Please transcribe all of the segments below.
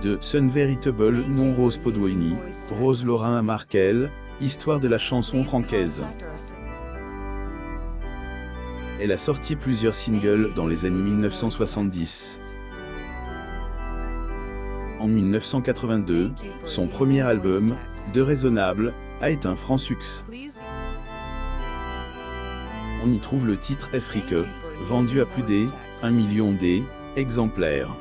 De Sun Veritable non Rose Podwini, Rose Laurin à Markel, histoire de la chanson francaise. Elle a sorti plusieurs singles dans les années 1970. En 1982, son premier album, De Raisonnable, a été un franc succès. On y trouve le titre Afrique, vendu à plus d'1 million d'exemplaires.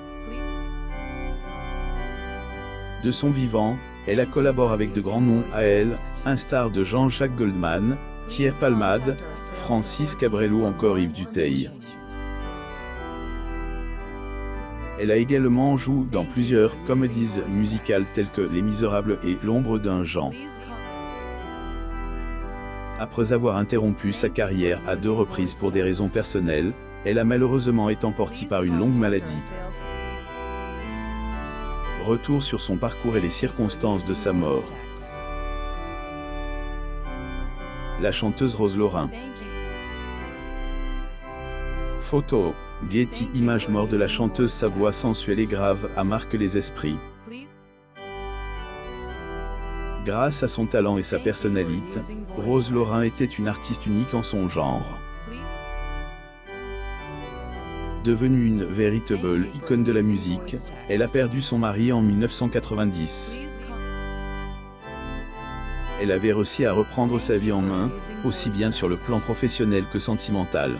De son vivant, elle a collaboré avec de grands noms à elle, instar de Jean-Jacques Goldman, Pierre Palmade, Francis Cabrel ou encore Yves Duteil. Elle a également joué dans plusieurs comédies musicales telles que Les Misérables et L'ombre d'un Jean. Après avoir interrompu sa carrière à 2 reprises pour des raisons personnelles, elle a malheureusement été emportée par une longue maladie. Retour sur son parcours et les circonstances de sa mort. La chanteuse Rose Laurin. Photo. Getty Images. Mort de la chanteuse, sa voix sensuelle et grave a marqué les esprits. Grâce à son talent et sa personnalité, Rose Laurin était une artiste unique en son genre. Devenue une véritable icône de la musique, elle a perdu son mari en 1990. Elle avait réussi à reprendre sa vie en main, aussi bien sur le plan professionnel que sentimental.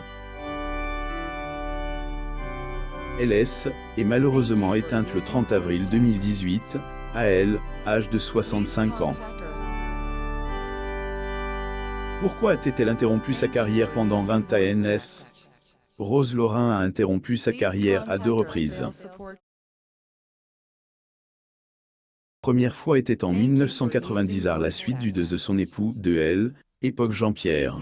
LS est malheureusement éteinte le 30 avril 2018, à elle, âge de 65 ans. Pourquoi a-t-elle interrompu sa carrière pendant 20 ans? Rose Laurin a interrompu sa carrière à 2 reprises. La première fois était en 1990 à la suite du décès de son époux, de elle, époque Jean-Pierre.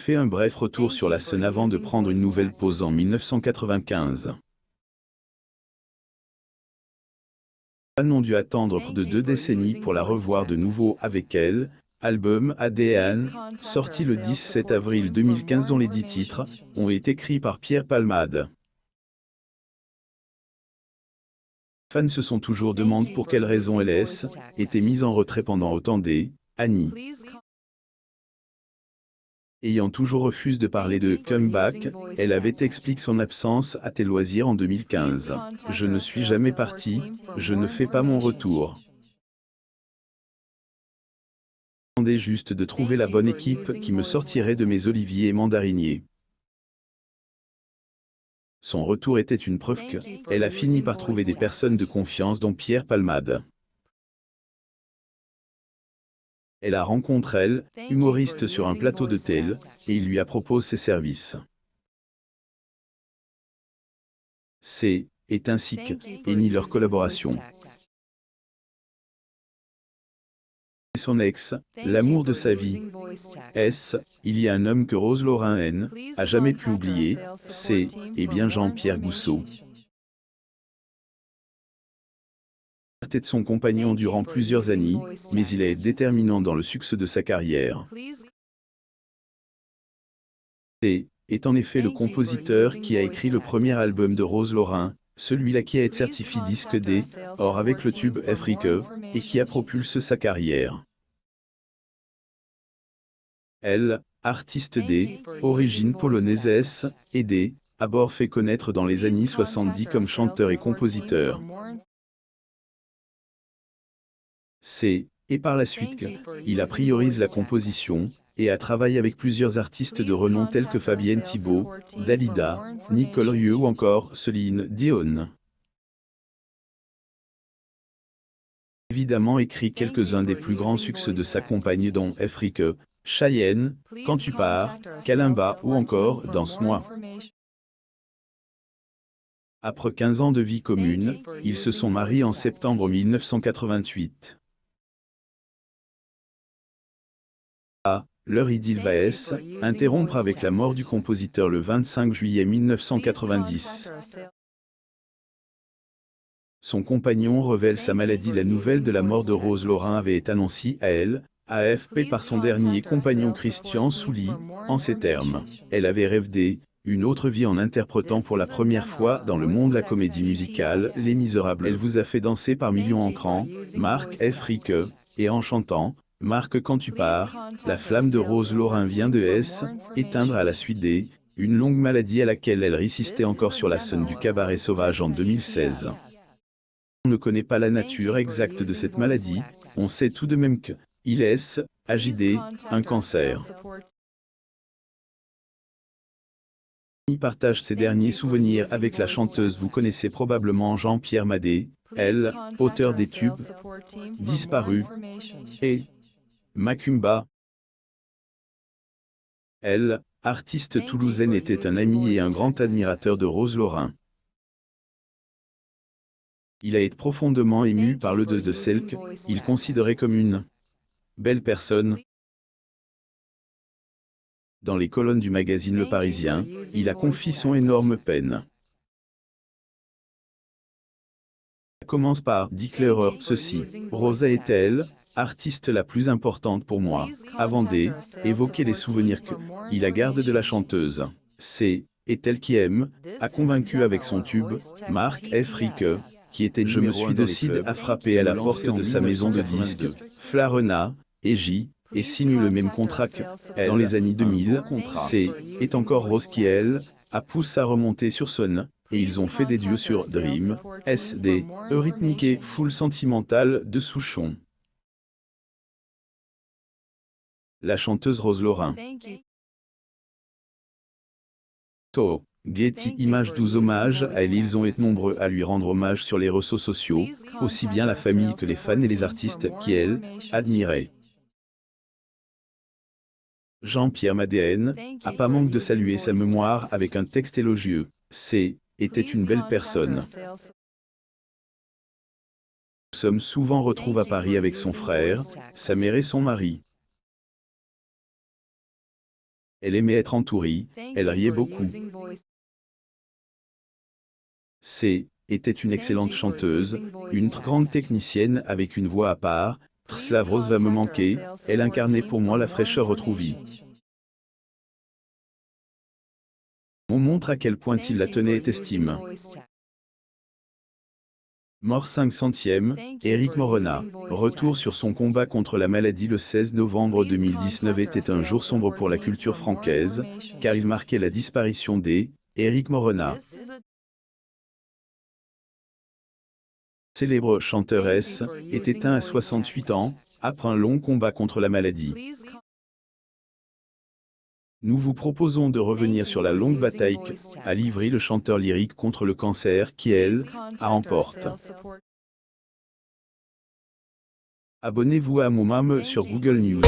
Fait un bref retour sur la scène avant de prendre une nouvelle pause en 1995. Fans ont dû attendre près de 2 décennies pour la revoir de nouveau avec elle. Album ADN, sorti le 17 avril 2015 dont les 10 titres ont été écrits par Pierre Palmade. Fans se sont toujours demandé pour quelle raison LS était mise en retrait pendant autant d'années. Ayant toujours refusé de parler de comeback, elle avait expliqué son absence à tes loisirs en 2015. Je ne suis jamais partie, je ne fais pas mon retour. J'attendais juste de trouver la bonne équipe qui me sortirait de mes oliviers et mandariniers. Son retour était une preuve qu'elle a fini par trouver des personnes de confiance dont Pierre Palmade. Elle a rencontré humoriste sur un plateau de télé, et il lui a proposé ses services. Est ainsi qu'est née leur collaboration. Son ex, l'amour de sa vie. Il y a un homme que Rose Laurin a jamais pu oublier, c'est bien Jean-Pierre Gousseau. Il était son compagnon durant plusieurs années, mais il est déterminant dans le succès de sa carrière. Est en effet le compositeur qui a écrit le premier album de Rose Laurin, celui-là qui a été certifié disque d'or avec le tube Afrique, et qui a propulsé sa carrière. Elle, artiste d'origine polonaise, et d'abord fait connaître dans les années 70 comme chanteur et compositeur. Et par la suite il a priorisé la composition, et a travaillé avec plusieurs artistes de renom tels que Fabienne Thibault, Dalida, Nicole Rieu ou encore Céline Dion. Évidemment écrit quelques-uns des plus grands succès de sa compagnie dont Afrique, Cheyenne, Quand tu pars, Kalimba ou encore Danse-moi. Après 15 ans de vie commune, ils se sont mariés en septembre 1988. Leur idylle va interrompre avec la mort du compositeur le 25 juillet 1990. Son compagnon révèle sa maladie. La nouvelle de la mort de Rose Laurin avait été annoncée à elle, AFP par son dernier compagnon Christian Souly, en ces termes. Elle avait rêvé une autre vie en interprétant pour la première fois dans le monde la comédie musicale Les Misérables. Elle vous a fait danser par millions en cran, Marc F. Rique, et en chantant Marc quand tu pars, la flamme de Rose Laurin vient de éteindre à la suite une longue maladie à laquelle elle résistait encore sur la scène du Cabaret Sauvage en 2016. On ne connaît pas la nature exacte de cette maladie, on sait tout de même que il est AJD, un cancer. Il partage ses derniers souvenirs avec la chanteuse. Vous connaissez probablement Jean-Pierre Madé, elle, auteur des tubes Disparu et Macumba. Elle, artiste toulousaine, était un ami et un grand admirateur de Rose Laurin. Il a été profondément ému par le deuil de celle qu'il considérait comme une belle personne. Dans les colonnes du magazine Le Parisien, il a confié son énorme peine. Commence par déclarer ceci: Rosa est-elle, artiste la plus importante pour moi, avant d'évoquer les souvenirs qu'il a garde de la chanteuse. C'est est-elle qui aime, a convaincu avec son tube, Marc F. Rique, qui était Je me suis décidé à frapper à la porte de sa maison de disques, Flarena, et et signe le même contrat que, dans les années 2000, c'est est encore Rose qui elle, a poussé à remonter sur son, et ils ont fait des duos sur Dream, SD, Eurythmique et Full Sentimental de Souchon. La chanteuse Rose Laurin. Getty Images 12 hommages à elle. Ils ont été nombreux à lui rendre hommage sur les réseaux sociaux, aussi bien la famille que les fans et les artistes qui, elle, admiraient. Jean-Pierre Madéen a pas manque de saluer sa mémoire avec un texte élogieux. Était une belle personne. Nous sommes souvent retrouvés à Paris avec son frère, sa mère et son mari. Elle aimait être entourée, elle riait beaucoup. Était une excellente chanteuse, une grande technicienne avec une voix à part. Slav Rose va me manquer, elle incarnait pour moi la fraîcheur retrouvée. On montre à quel point il la tenait et estime. Mort 500e, Éric Morena. Retour sur son combat contre la maladie le 16 novembre 2019 était un jour sombre pour la culture francaise, car il marquait la disparition d'Éric Morena. Célèbre chanteuresse, est éteint à 68 ans, après un long combat contre la maladie. Nous vous proposons de revenir sur la longue bataille qu'a livré le chanteur lyrique contre le cancer qui, elle, a remporté. Abonnez-vous à mon sur Google News.